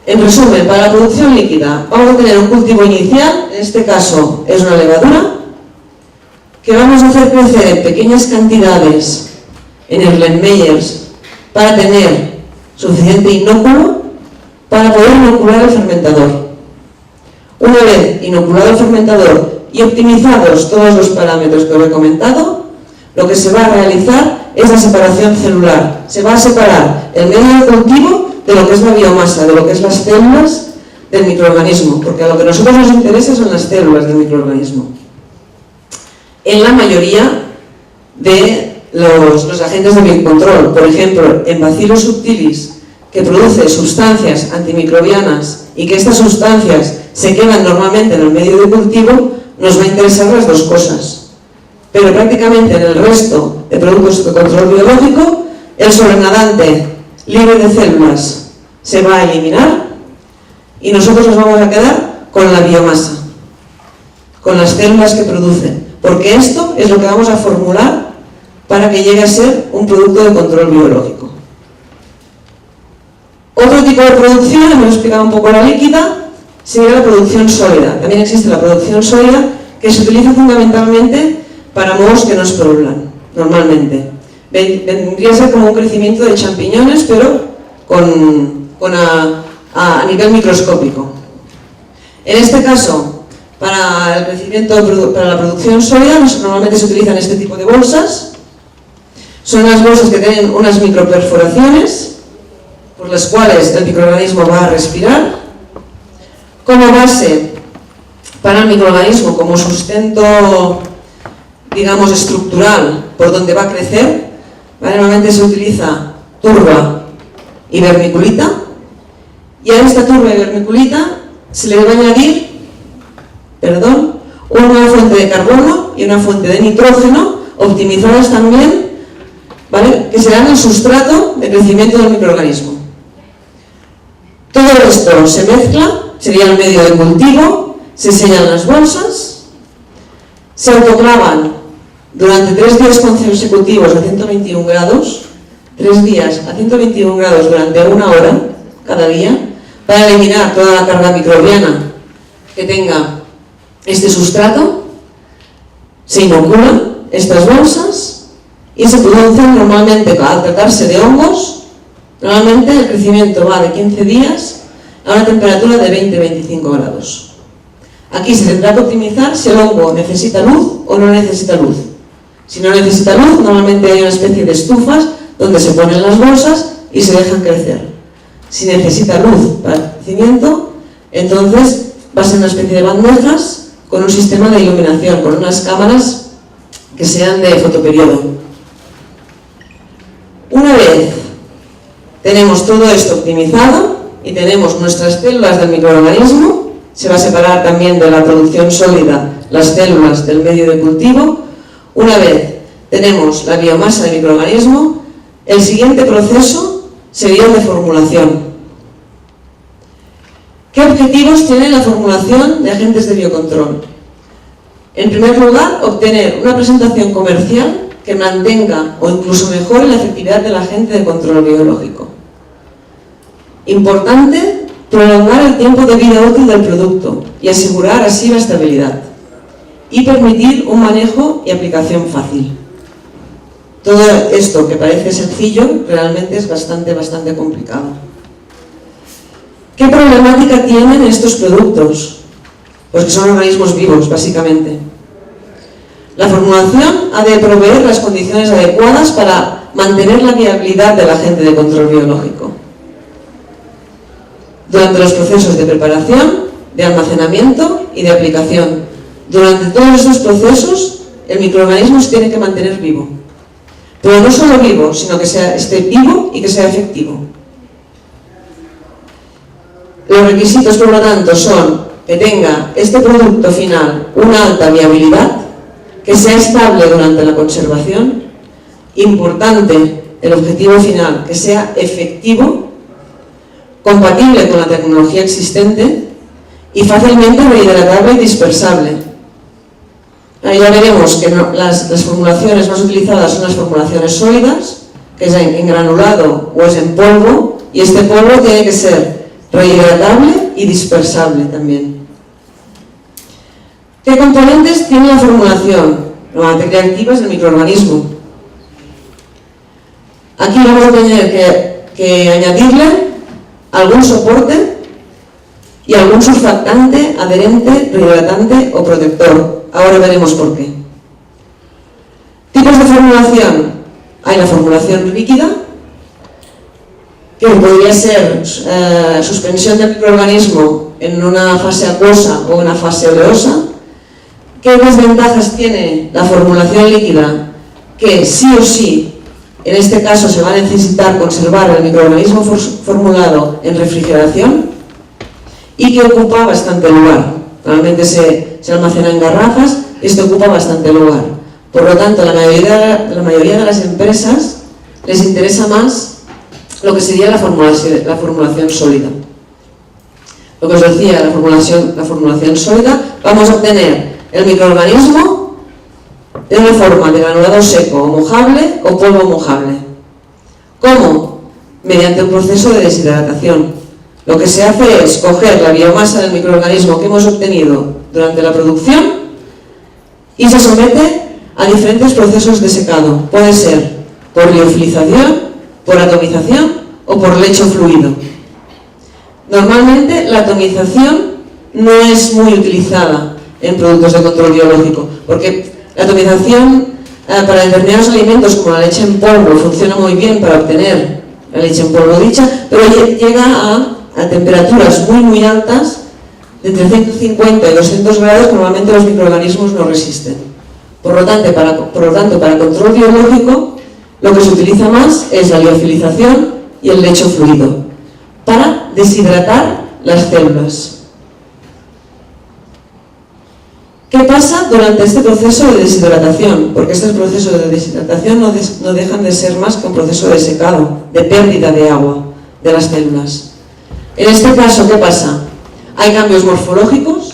En resumen, para la producción líquida vamos a tener un cultivo inicial, en este caso es una levadura, que vamos a hacer crecer en pequeñas cantidades en Erlenmeyers para tener suficiente inóculo para poder inocular el fermentador. Una vez inoculado el fermentador y optimizados todos los parámetros que os he comentado, lo que se va a realizar es la separación celular. Se va a separar el medio de cultivo de lo que es la biomasa, de lo que es las células del microorganismo, porque a lo que a nosotros nos interesa son las células del microorganismo. En la mayoría de los agentes de biocontrol, por ejemplo, en Bacillus subtilis, que produce sustancias antimicrobianas y que estas sustancias se quedan normalmente en el medio de cultivo, nos va a interesar las dos cosas. Pero prácticamente en el resto de productos de control biológico, el sobrenadante libre de células se va a eliminar y nosotros nos vamos a quedar con la biomasa, con las células que producen, porque esto es lo que vamos a formular para que llegue a ser un producto de control biológico. Otro tipo de producción, hemos explicado un poco la líquida, sería la producción sólida. También existe la producción sólida, que se utiliza fundamentalmente para mohos que nos poblan, normalmente. Vendría a ser como un crecimiento de champiñones, pero a nivel microscópico. En este caso, para el crecimiento, para la producción sólida, normalmente se utilizan este tipo de bolsas. Son unas bolsas que tienen unas microperforaciones, por las cuales el microorganismo va a respirar. Como base para el microorganismo, como sustento, digamos, estructural por donde va a crecer, ¿vale? Normalmente se utiliza turba y vermiculita, y a esta turba y vermiculita se le va a añadir, una fuente de carbono y una fuente de nitrógeno, optimizadas también, ¿vale? Que serán el sustrato de crecimiento del microorganismo. Todo esto se mezcla, sería el medio de cultivo, se sellan las bolsas, se autoclavan durante 3 días consecutivos a 121 grados, 3 días a 121 grados durante 1 hora cada día, para eliminar toda la carga microbiana que tenga este sustrato. Se inoculan estas bolsas y se producen normalmente, al tratarse de hongos, normalmente el crecimiento va de 15 días a una temperatura de 20-25 grados. Aquí se tendrá que optimizar si el hongo necesita luz o no necesita luz. Si no necesita luz, normalmente hay una especie de estufas donde se ponen las bolsas y se dejan crecer. Si necesita luz para el crecimiento, entonces va a ser una especie de bandejas con un sistema de iluminación, con unas cámaras que sean de fotoperiodo. Una vez tenemos todo esto optimizado y tenemos nuestras células del microorganismo, se va a separar también de la producción sólida las células del medio de cultivo. Una vez tenemos la biomasa del microorganismo, el siguiente proceso sería el de formulación. ¿Qué objetivos tiene la formulación de agentes de biocontrol? En primer lugar, obtener una presentación comercial que mantenga o incluso mejore la efectividad del agente de control biológico. Importante, prolongar el tiempo de vida útil del producto y asegurar así la estabilidad. Y permitir un manejo y aplicación fácil. Todo esto que parece sencillo, realmente es bastante complicado. ¿Qué problemática tienen estos productos? Pues que son organismos vivos, básicamente. La formulación ha de proveer las condiciones adecuadas para mantener la viabilidad del agente de control biológico. Durante los procesos de preparación, de almacenamiento y de aplicación. Durante todos estos procesos, el microorganismo se tiene que mantener vivo. Pero no solo vivo, sino que esté vivo y que sea efectivo. Los requisitos, por lo tanto, son que tenga este producto final una alta viabilidad, que sea estable durante la conservación, importante el objetivo final, que sea efectivo, compatible con la tecnología existente y fácilmente rehidratable y dispersable. Ahí ya veremos que las formulaciones más utilizadas son las formulaciones sólidas, que es en granulado o es en polvo, y este polvo tiene que ser rehidratable y dispersable también. ¿Qué componentes tiene la formulación? La materia activa es el microorganismo. Aquí vamos a tener que añadirle algún soporte y algún surfactante, adherente, rehidratante o protector. Ahora veremos por qué. Tipos de formulación. Hay la formulación líquida, que podría ser suspensión del microorganismo en una fase acuosa o una fase oleosa. ¿Qué desventajas tiene la formulación líquida? Que sí o sí, en este caso se va a necesitar conservar el microorganismo formulado en refrigeración y que ocupa bastante lugar. Normalmente se almacena en garrafas y esto ocupa bastante lugar. Por lo tanto, la mayoría de las empresas les interesa más lo que sería la formulación sólida. Lo que os decía, la formulación sólida, vamos a obtener el microorganismo de una forma de granulado seco o mojable o polvo mojable. ¿Cómo? Mediante un proceso de deshidratación. Lo que se hace es coger la biomasa del microorganismo que hemos obtenido durante la producción y se somete a diferentes procesos de secado. Puede ser por liofilización, por atomización o por lecho fluido. Normalmente la atomización no es muy utilizada en productos de control biológico, porque la atomización para determinados alimentos como la leche en polvo funciona muy bien para obtener la leche en polvo dicha, pero llega a temperaturas muy altas, de entre 150 y 200 grados, normalmente los microorganismos no resisten. Por lo tanto, para control biológico, lo que se utiliza más es la liofilización y el lecho fluido, para deshidratar las células. ¿Qué pasa durante este proceso de deshidratación? Porque estos procesos de deshidratación no dejan de ser más que un proceso de secado, de pérdida de agua de las células. En este caso, ¿qué pasa? Hay cambios morfológicos,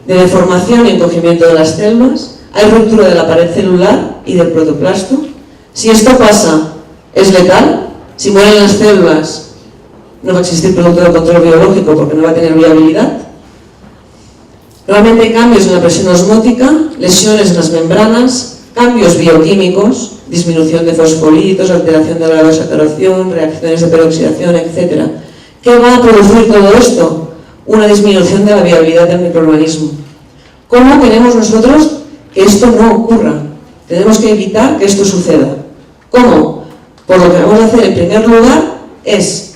de deformación y encogimiento de las células, hay ruptura de la pared celular y del protoplasto. Si esto pasa, es letal. Si mueren las células, no va a existir producto de control biológico porque no va a tener viabilidad. Normalmente hay cambios en la presión osmótica, lesiones en las membranas, cambios bioquímicos, disminución de fosfolípidos, alteración de la vasodilatación, reacciones de peroxidación, etc. ¿Qué va a producir todo esto? Una disminución de la viabilidad del microorganismo. ¿Cómo queremos nosotros que esto no ocurra? Tenemos que evitar que esto suceda. ¿Cómo? Pues lo que vamos a hacer en primer lugar es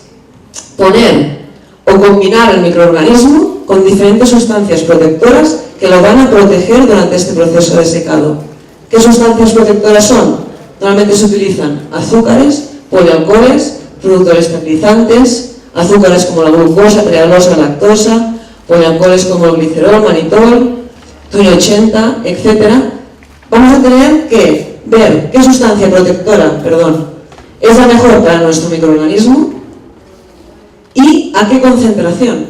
poner o combinar el microorganismo con diferentes sustancias protectoras que lo van a proteger durante este proceso de secado. ¿Qué sustancias protectoras son? Normalmente se utilizan azúcares, polialcoholes, productores estabilizantes, azúcares como la glucosa, trealosa, lactosa, polialcoholes como el glicerol, manitol, TUI 80, etc. Vamos a tener que ver qué sustancia protectora, es la mejor para nuestro microorganismo y a qué concentración.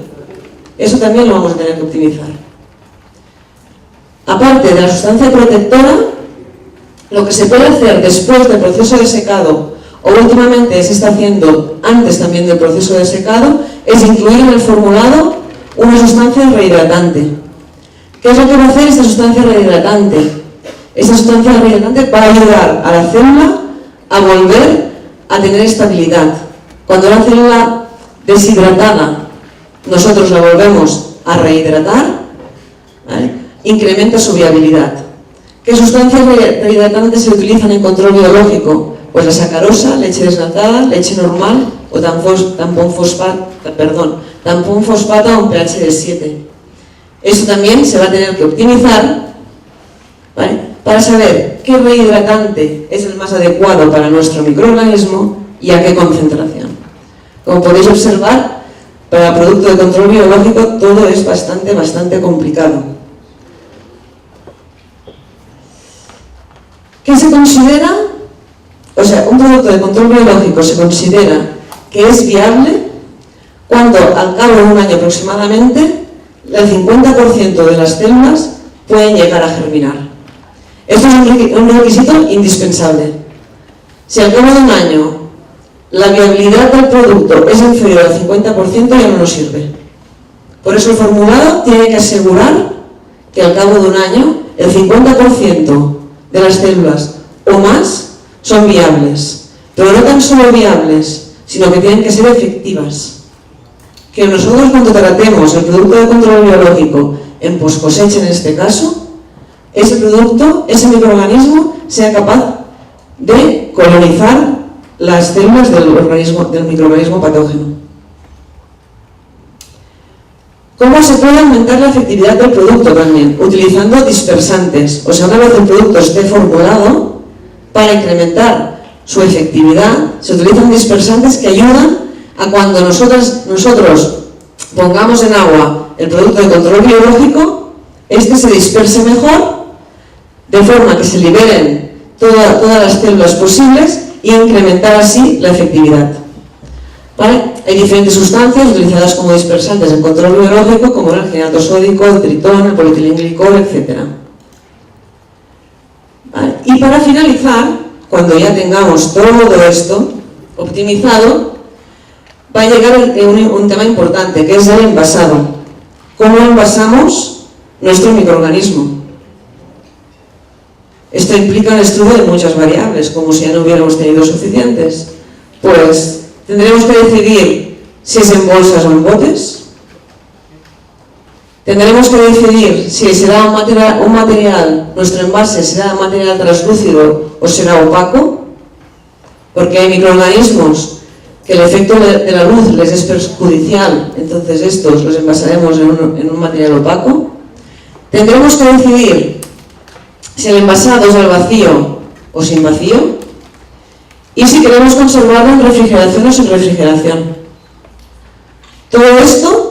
Eso también lo vamos a tener que optimizar. Aparte de la sustancia protectora, lo que se puede hacer después del proceso de secado, o últimamente se está haciendo antes también del proceso de secado, es incluir en el formulado una sustancia rehidratante. ¿Qué es lo que va a hacer esta sustancia rehidratante? Esta sustancia rehidratante va a ayudar a la célula a volver a tener estabilidad. Cuando la célula deshidratada nosotros la volvemos a rehidratar, ¿vale?, incrementa su viabilidad. ¿Qué sustancias rehidratantes se utilizan en control biológico? Pues la sacarosa, leche desnatada, leche normal o tampón fosfato a un pH de 7. Esto también se va a tener que optimizar, ¿vale?, para saber qué rehidratante es el más adecuado para nuestro microorganismo y a qué concentración. Como podéis observar, para el producto de control biológico todo es bastante complicado. ¿Qué se considera o sea, un producto de control biológico se considera que es viable cuando al cabo de un año aproximadamente el 50% de las células pueden llegar a germinar. Esto es un requisito indispensable. Si al cabo de un año la viabilidad del producto es inferior al 50%, ya no nos sirve. Por eso el formulado tiene que asegurar que al cabo de un año el 50% de las células o más son viables. Pero no tan solo viables, sino que tienen que ser efectivas. Que nosotros, cuando tratemos el producto de control biológico en poscosecha, en este caso, ese producto, ese microorganismo, sea capaz de colonizar las células del microorganismo patógeno. ¿Cómo se puede aumentar la efectividad del producto también? Utilizando dispersantes. O sea, una vez el producto esté formulado, para incrementar su efectividad, se utilizan dispersantes que ayudan a cuando nosotros pongamos en agua el producto de control biológico, este se disperse mejor, de forma que se liberen todas las células posibles e incrementar así la efectividad. ¿Vale? Hay diferentes sustancias utilizadas como dispersantes en control biológico, como el gelato sódico, el tritón, el polietilenglicol, etc. ¿Vale? Y para finalizar, cuando ya tengamos todo esto optimizado, va a llegar un tema importante, que es el envasado. ¿Cómo envasamos nuestro microorganismo? Esto implica el estudio de muchas variables, como si ya no hubiéramos tenido suficientes. Pues tendremos que decidir si es en bolsas o en botes. Tendremos que decidir si será un material, nuestro envase será material translúcido o será opaco, porque hay microorganismos que el efecto de la luz les es perjudicial, entonces estos los envasaremos en un material opaco. Tendremos que decidir si el envasado es al vacío o sin vacío, y si queremos conservarlo en refrigeración o sin refrigeración. Todo esto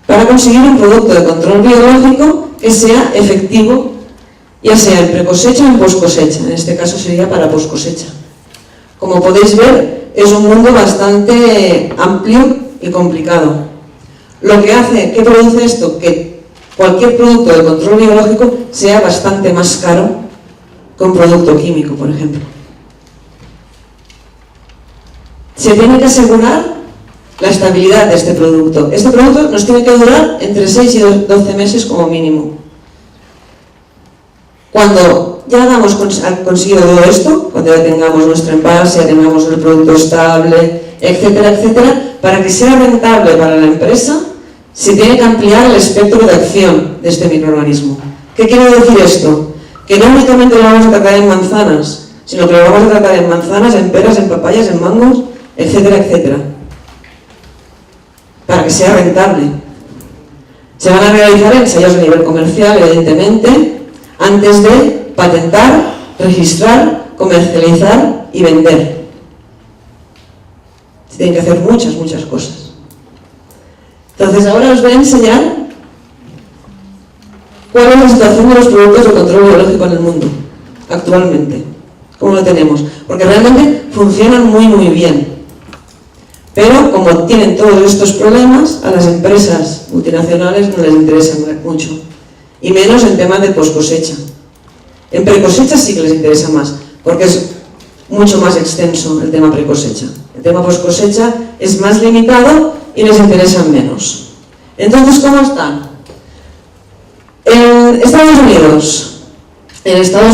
para conseguir un producto de control biológico que sea efectivo, ya sea en precosecha o en poscosecha. En este caso sería para poscosecha. Como podéis ver, es un mundo bastante amplio y complicado. Lo que hace, ¿qué produce esto? Que cualquier producto de control biológico sea bastante más caro que un producto químico, por ejemplo. Se tiene que asegurar la estabilidad de este producto. Este producto nos tiene que durar entre 6 y 12 meses como mínimo. Cuando ya hayamos conseguido todo esto, cuando ya tengamos nuestro envase, ya tengamos el producto estable, etcétera, etcétera, para que sea rentable para la empresa, se tiene que ampliar el espectro de acción de este microorganismo. ¿Qué quiere decir esto? Que no únicamente lo vamos a tratar en manzanas, sino que lo vamos a tratar en manzanas, en peras, en papayas, en mangos, etcétera, etcétera, para que sea rentable. Se van a realizar ensayos a nivel comercial, evidentemente, antes de patentar, registrar, comercializar y vender. Se tienen que hacer muchas cosas. Entonces ahora os voy a enseñar cuál es la situación de los productos de control biológico en el mundo actualmente, cómo lo tenemos, porque realmente funcionan muy bien. Pero como tienen todos estos problemas, a las empresas multinacionales no les interesa mucho, y menos en temas de poscosecha. En precosecha sí que les interesa más, porque es mucho más extenso el tema precosecha. El tema poscosecha es más limitado y les interesa menos. Entonces, ¿cómo están? En Estados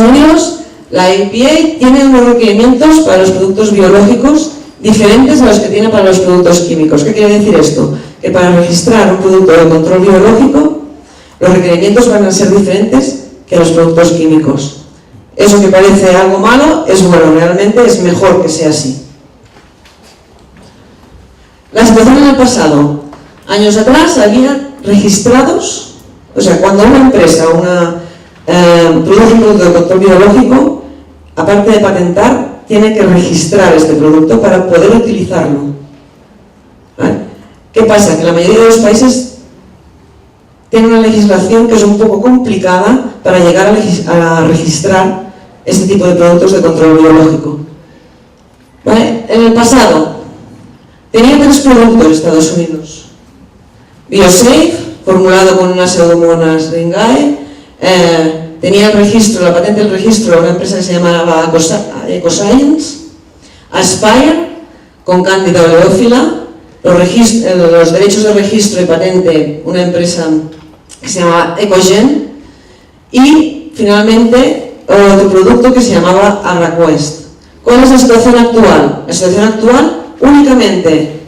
Unidos, la EPA tiene unos requerimientos para los productos biológicos diferentes a los que tiene para los productos químicos. ¿Qué quiere decir esto? Que para registrar un producto de control biológico, los requerimientos van a ser diferentes que los productos químicos. Eso que parece algo malo es bueno, realmente es mejor que sea así. La situación en el pasado. Años atrás había registrados, o sea, cuando una empresa produce un producto de control biológico, aparte de patentar, tiene que registrar este producto para poder utilizarlo. ¿Vale? ¿Qué pasa? Que la mayoría de los países tienen una legislación que es un poco complicada para llegar a registrar este tipo de productos de control biológico. ¿Vale? En el pasado, tenía 3 productos Estados Unidos. BioSafe, formulado con unas pseudomonas de Ingae, tenía el registro, la patente del registro, una empresa que se llamaba Ecoscience, Aspire, con Cándida oleófila, los derechos de registro y patente, una empresa que se llamaba Ecogen, y finalmente otro producto que se llamaba AgraQuest. ¿Cuál es la situación actual? La situación actual únicamente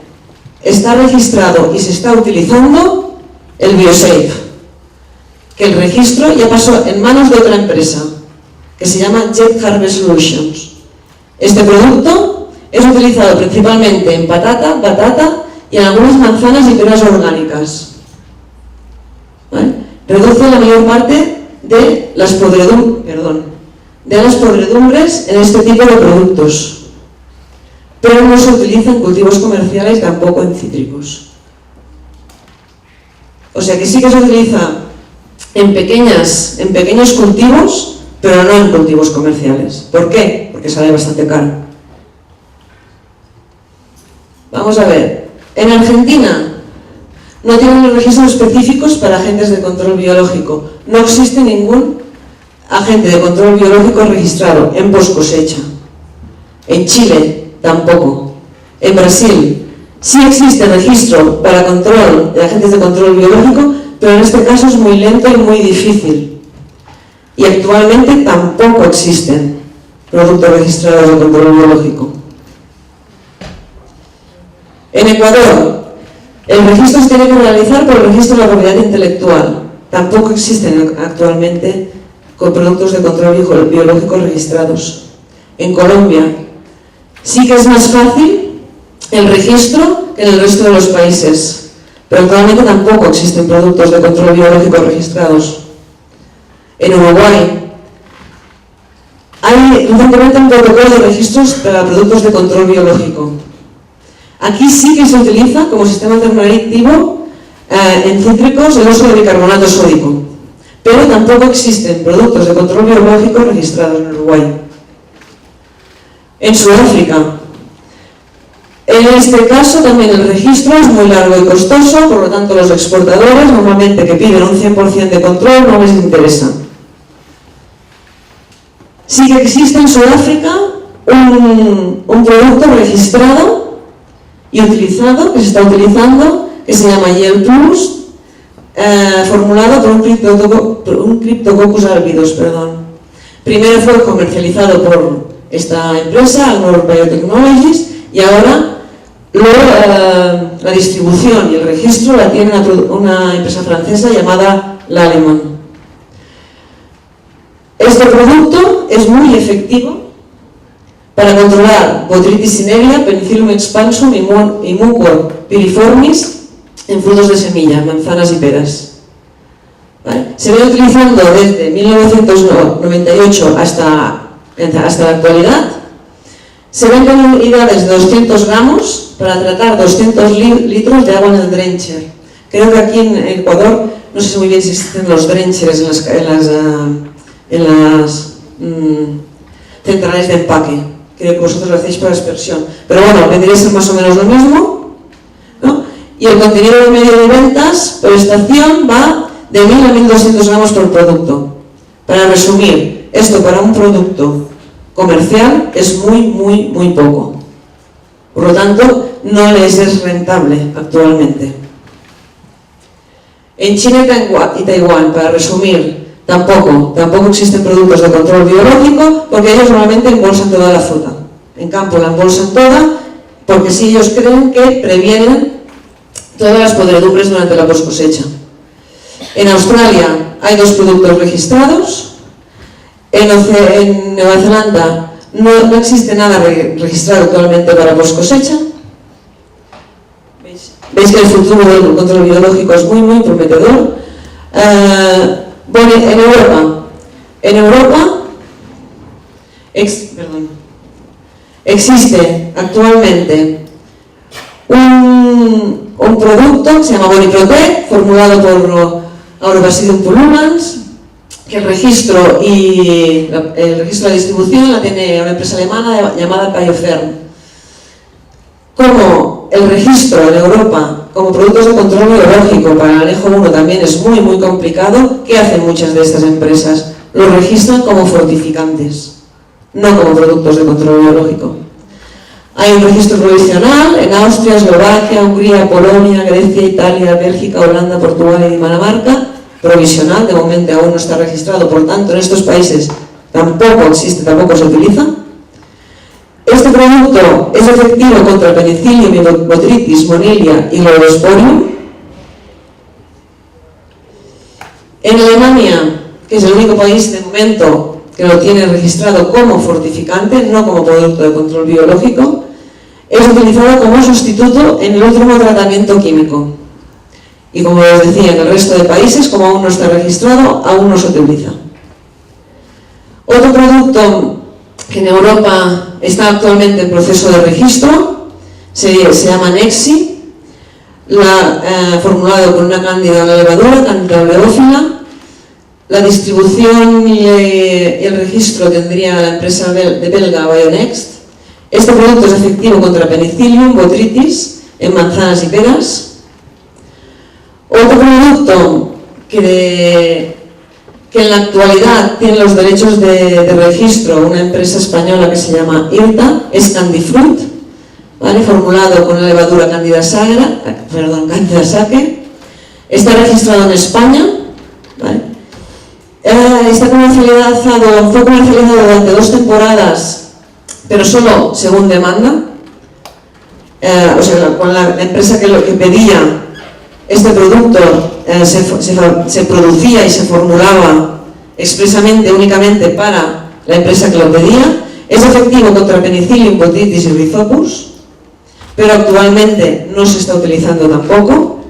está registrado y se está utilizando el BioSafe, que el registro ya pasó en manos de otra empresa, que se llama Jet Harvest Solutions. Este producto es utilizado principalmente en patata, batata y en algunas manzanas y peras orgánicas. ¿Vale? Reduce la mayor parte de las podredumbres en este tipo de productos, pero no se utiliza en cultivos comerciales, tampoco en cítricos. O sea que sí que se utiliza en pequeños cultivos, pero no en cultivos comerciales. ¿Por qué? Porque sale bastante caro. Vamos a ver, en Argentina no tienen registros específicos para agentes de control biológico. No existe ningún agente de control biológico registrado en post cosecha. En Chile tampoco. En Brasil sí existe registro para control de agentes de control biológico, pero en este caso es muy lento y muy difícil. Y actualmente tampoco existen productos registrados de control biológico. En Ecuador, el registro se tiene que realizar por el registro de la propiedad intelectual. Tampoco existen actualmente con productos de control biológico registrados. En Colombia, sí que es más fácil el registro que en el resto de los países, pero actualmente tampoco existen productos de control biológico registrados. En Uruguay, hay recientemente un protocolo de registros para productos de control biológico. Aquí sí que se utiliza como sistema alternativo en cítricos el uso de bicarbonato sódico, pero tampoco existen productos de control biológico registrados en Uruguay. En Sudáfrica, en este caso también el registro es muy largo y costoso, por lo tanto los exportadores normalmente que piden un 100% de control no les interesa. Sí que existe en Sudáfrica un producto registrado y utilizado, que se está utilizando, que se llama Yel Plus, formulado por un Cryptococcus albidus. Primero fue comercializado por esta empresa, Alnor Biotechnologies, y ahora la distribución y el registro la tiene una empresa francesa llamada Lallemand. Este producto es muy efectivo para controlar Botrytis cinerea, Penicillium expansum y Mucor piriformis en frutos de semilla, manzanas y peras. ¿Vale? Se viene utilizando desde 1998 hasta la actualidad. Se venden unidades de 200 gramos para tratar 200 litros de agua en el drencher. Creo que aquí en Ecuador, no sé muy bien si existen los drenchers en las centrales de empaque. Creo que vosotros lo hacéis para aspersión. Pero bueno, vendría a ser más o menos lo mismo, ¿no? Y el contenido de medio de ventas por estación va de 1000 a 1200 gramos por producto. Para resumir, esto para un producto comercial es muy poco. Por lo tanto, no les es rentable actualmente. En China y Taiwán, para resumir, tampoco existen productos de control biológico porque ellos normalmente embolsan toda la fruta. En campo la embolsan toda porque si ellos creen que previenen todas las podredumbres durante la post cosecha. En Australia hay 2 productos registrados. En Nueva Zelanda no existe nada registrado actualmente para post cosecha. Veis que el futuro del control biológico es muy prometedor. En Europa existe actualmente un producto que se llama Boniprotect, formulado por Aurobasidium pullulans, que el registro de la distribución la tiene una empresa alemana llamada Biotherm. como el registro en Europa como productos de control biológico para el anejo 1 también es muy muy complicado, ¿qué hacen muchas de estas empresas? Los registran como fortificantes, no como productos de control biológico. Hay un registro provisional en Austria, Eslovaquia, Hungría, Polonia, Grecia, Italia, Bélgica, Holanda, Portugal y Dinamarca. Provisional, de momento aún no está registrado, por tanto en estos países tampoco existe, tampoco se utiliza. Este producto es efectivo contra penicillium, botritis, monilia y gliosporium. En Alemania, que es el único país de momento que lo tiene registrado como fortificante, no como producto de control biológico, es utilizado como sustituto en el último tratamiento químico. Y como les decía, en el resto de países, como aún no está registrado, aún no se utiliza. Otro producto que en Europa está actualmente en proceso de registro se llama Nexi, formulado con una cándida a la levadura, cándida oleófila. La distribución y el registro tendría la empresa de belga Bionext. Este producto es efectivo contra penicillium, botritis en manzanas y peras. Otro producto que en la actualidad tiene los derechos de registro una empresa española que se llama IRTA, es Candifruit, ¿vale? Formulado con la levadura Candida Saque, está registrado en España, ¿vale? Fue comercializado durante 2 temporadas, pero solo según demanda, o sea, con la empresa que pedía este producto se producía y se formulaba expresamente, únicamente para la empresa que lo pedía. Es efectivo contra penicillium, botritis y rhizopus, pero actualmente no se está utilizando tampoco.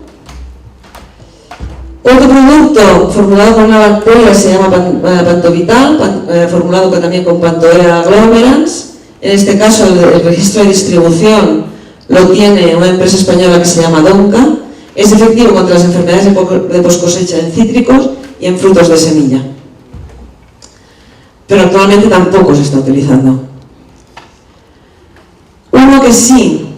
Otro producto formulado con una bacteria se llama Pantovital, formulado también con Pantoera agglomerans. En este caso el registro de distribución lo tiene una empresa española que se llama Donca. Es efectivo contra las enfermedades de poscosecha en cítricos y en frutos de semilla. Pero actualmente tampoco se está utilizando. Uno que sí,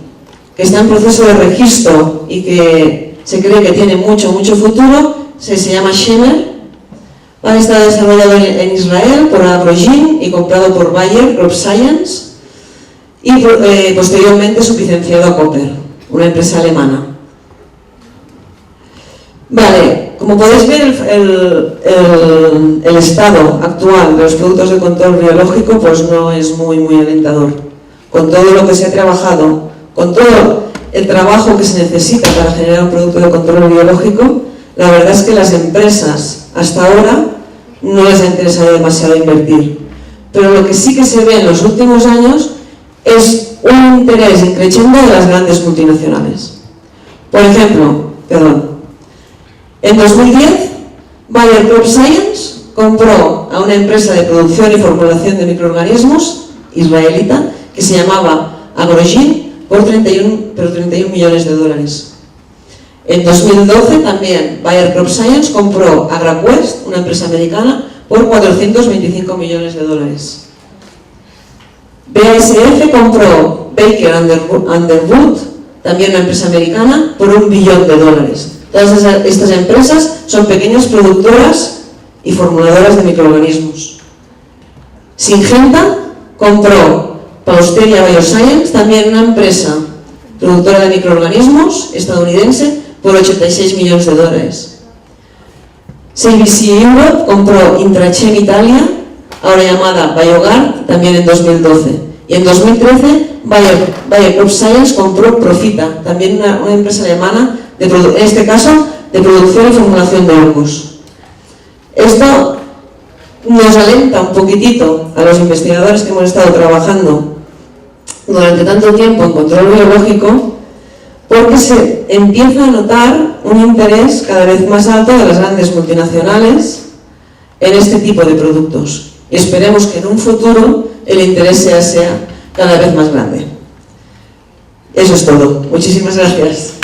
que está en proceso de registro y que se cree que tiene mucho futuro, se llama Shemer. Está desarrollado en Israel por Abrogin y comprado por Bayer Crop Science y posteriormente sublicenciado a Cooper, una empresa alemana. Vale, como podéis ver, el estado actual de los productos de control biológico pues no es muy alentador. Con todo lo que se ha trabajado, con todo el trabajo que se necesita para generar un producto de control biológico, la verdad es que las empresas hasta ahora no les ha interesado demasiado invertir. Pero lo que sí que se ve en los últimos años es un interés increciendo de las grandes multinacionales. Por ejemplo, en 2010, Bayer Crop Science compró a una empresa de producción y formulación de microorganismos israelita que se llamaba Agrogin por 31 millones de dólares. En 2012 también Bayer Crop Science compró AgraQuest, una empresa americana, por 425 millones de dólares. BASF compró Baker Underwood, también una empresa americana, por $1 billón. Todas estas empresas son pequeñas productoras y formuladoras de microorganismos. Syngenta compró Pausteria Bioscience, también una empresa productora de microorganismos estadounidense, por $86 millones. CBC Europe compró Intrachem Italia, ahora llamada BioGuard, también en 2012. Y en 2013 Bayer Crop Science compró Profita, también una empresa alemana, en este caso de producción y formulación de hongos. Esto nos alenta un poquitito a los investigadores que hemos estado trabajando durante tanto tiempo en control biológico, porque se empieza a notar un interés cada vez más alto de las grandes multinacionales en este tipo de productos. Y esperemos que en un futuro el interés sea cada vez más grande. Eso es todo. Muchísimas gracias.